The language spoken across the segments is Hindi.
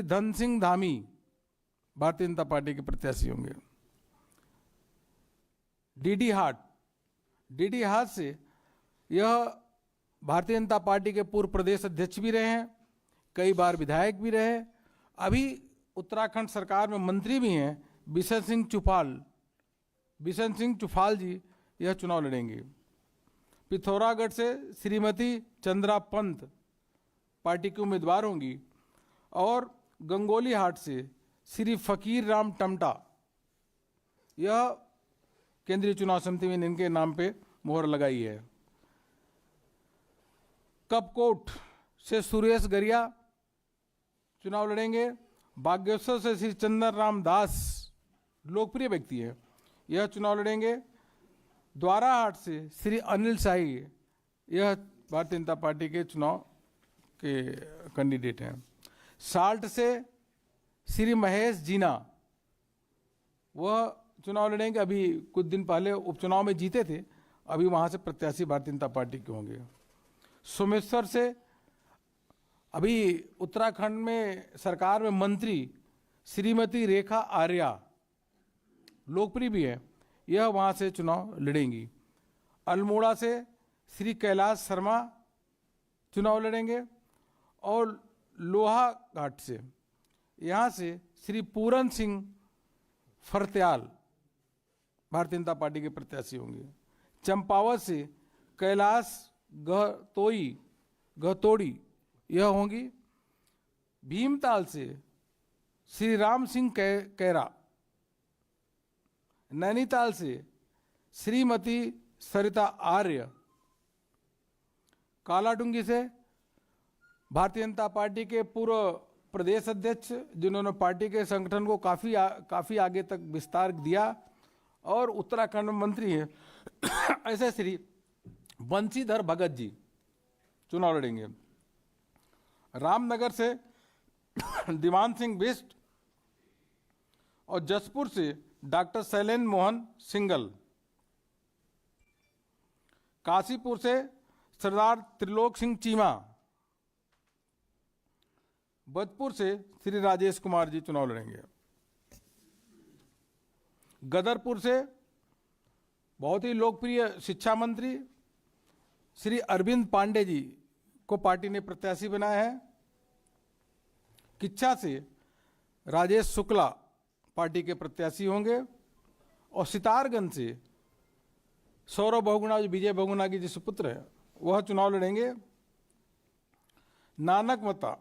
धन सिंह धामी भारतीय जनता पार्टी के प्रत्याशी होंगे। डीडी हाट से यह भारतीय जनता पार्टी के पूर्व प्रदेश अध्यक्ष भी रहे हैं, कई बार विधायक भी रहे, अभी उत्तराखंड सरकार में मंत्री भी हैं। बिशन सिंह चुफाल जी यह चुनाव लड़ेंगे। पिथौरागढ़ से श्रीमती चंद्रा पंत पार्टी की उम्मीदवार होंगी और गंगोली हाट से श्री फकीर राम टमटा, यह केंद्रीय चुनाव समिति में इनके नाम पे मोहर लगाई है। कपकोट से सुरेश गरिया चुनाव लड़ेंगे। बागेश्वर से श्री चंदन राम दास लोकप्रिय व्यक्ति है, यह चुनाव लड़ेंगे। द्वाराहाट से श्री अनिल शाही, यह भारतीय जनता पार्टी के चुनाव के कैंडिडेट हैं। साल्ट से श्री महेश जीना, वह चुनाव लड़ेंगे। अभी कुछ दिन पहले उपचुनाव में जीते थे, अभी वहाँ से प्रत्याशी भारतीय जनता पार्टी के होंगे। सोमेश्वर से अभी उत्तराखंड में सरकार में मंत्री श्रीमती रेखा आर्या, लोकप्रिय भी है, यह वहाँ से चुनाव लड़ेंगी। अल्मोड़ा से श्री कैलाश शर्मा चुनाव लड़ेंगे और लोहा घाट से यहाँ से श्री पूरन सिंह फरत्याल भारतीय जनता पार्टी के प्रत्याशी होंगे। चंपावत से कैलाश गहतोड़ी यह होंगी। भीमताल से श्री राम सिंह कैरा, नैनीताल से श्रीमती सरिता आर्य, कालाडूंगी से भारतीय जनता पार्टी के पूर्व प्रदेश अध्यक्ष जिन्होंने पार्टी के संगठन को काफ़ी आगे तक विस्तार दिया और उत्तराखंड में मंत्री हैं ऐसे श्री बंशीधर भगत जी चुनाव लड़ेंगे। रामनगर से दीवान सिंह बिष्ट और जसपुर से डॉक्टर शैलेंद्र मोहन सिंगल। काशीपुर से सरदार त्रिलोक सिंह चीमा। बदपुर से श्री राजेश कुमार जी चुनाव लड़ेंगे। गदरपुर से बहुत ही लोकप्रिय शिक्षा मंत्री श्री अरविंद पांडे जी को पार्टी ने प्रत्याशी बनाया है। किच्छा से राजेश शुक्ला पार्टी के प्रत्याशी होंगे और सितारगंज से सौरभ बहुगुणा, जो विजय बहुगुणा की जो सुपुत्र है, वह चुनाव लड़ेंगे। नानक मता,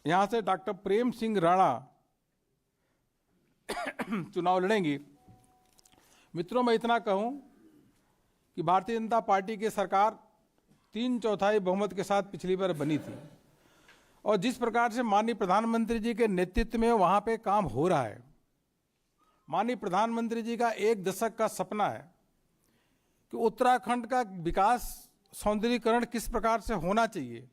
यहाँ से डॉक्टर प्रेम सिंह राणा चुनाव लड़ेंगी। मित्रों, मैं इतना कहूँ कि भारतीय जनता पार्टी की सरकार 3/4 बहुमत के साथ पिछली बार बनी थी और जिस प्रकार से माननीय प्रधानमंत्री जी के नेतृत्व में वहाँ पे काम हो रहा है, माननीय प्रधानमंत्री जी का 1 दशक का सपना है कि उत्तराखंड का विकास सौंदर्यीकरण किस प्रकार से होना चाहिए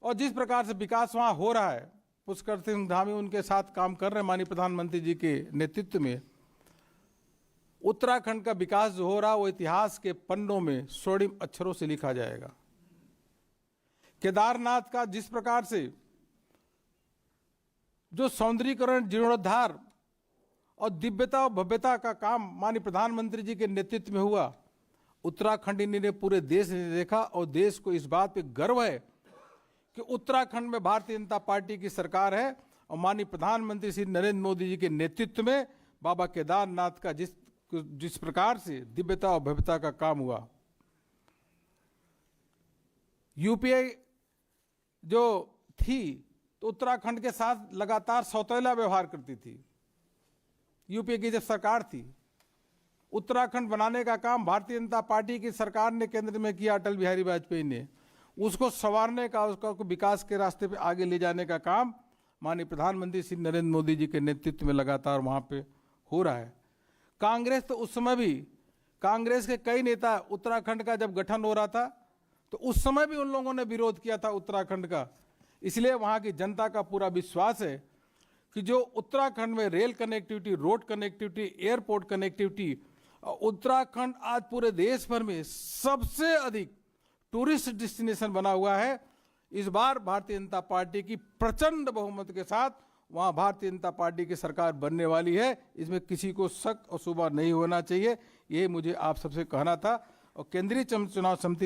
और जिस प्रकार से विकास वहाँ हो रहा है, पुष्कर सिंह धामी उनके साथ काम कर रहे हैं माननीय प्रधानमंत्री जी के नेतृत्व में। उत्तराखंड का विकास जो हो रहा है वो इतिहास के पन्नों में स्वर्णिम अक्षरों से लिखा जाएगा। केदारनाथ का जिस प्रकार से जो सौंदर्यीकरण, जीर्णोद्धार और दिव्यता और भव्यता का काम माननीय प्रधानमंत्री जी के नेतृत्व में हुआ, उत्तराखंड ने पूरे देश ने देखा और देश को इस बात पे गर्व है कि उत्तराखंड में भारतीय जनता पार्टी की सरकार है और माननीय प्रधानमंत्री श्री नरेंद्र मोदी जी के नेतृत्व में बाबा केदारनाथ का जिस प्रकार से दिव्यता और भव्यता का काम हुआ। यूपीए जो थी तो उत्तराखंड के साथ लगातार सौतेला व्यवहार करती थी। यूपीए की जब सरकार थी, उत्तराखंड बनाने का काम भारतीय जनता पार्टी की सरकार ने केंद्र में किया, अटल बिहारी वाजपेयी ने, उसको संवारने का, उसका विकास के रास्ते पे आगे ले जाने का काम माननीय प्रधानमंत्री श्री नरेंद्र मोदी जी के नेतृत्व में लगातार वहाँ पे हो रहा है। कांग्रेस तो उस समय भी, कांग्रेस के कई नेता उत्तराखंड का जब गठन हो रहा था तो उस समय भी उन लोगों ने विरोध किया था उत्तराखंड का। इसलिए वहाँ की जनता का पूरा विश्वास है कि जो उत्तराखंड में rail connectivity, road connectivity, airport connectivity, Uttarakhand आज पूरे देश भर में सबसे अधिक टूरिस्ट डेस्टिनेशन बना हुआ है। इस बार भारतीय जनता पार्टी की प्रचंड बहुमत के साथ वहां भारतीय जनता पार्टी की सरकार बनने वाली है। इसमें किसी को शक और शुबा नहीं होना चाहिए। ये मुझे आप सबसे कहना था। और केंद्रीय चुनाव समिति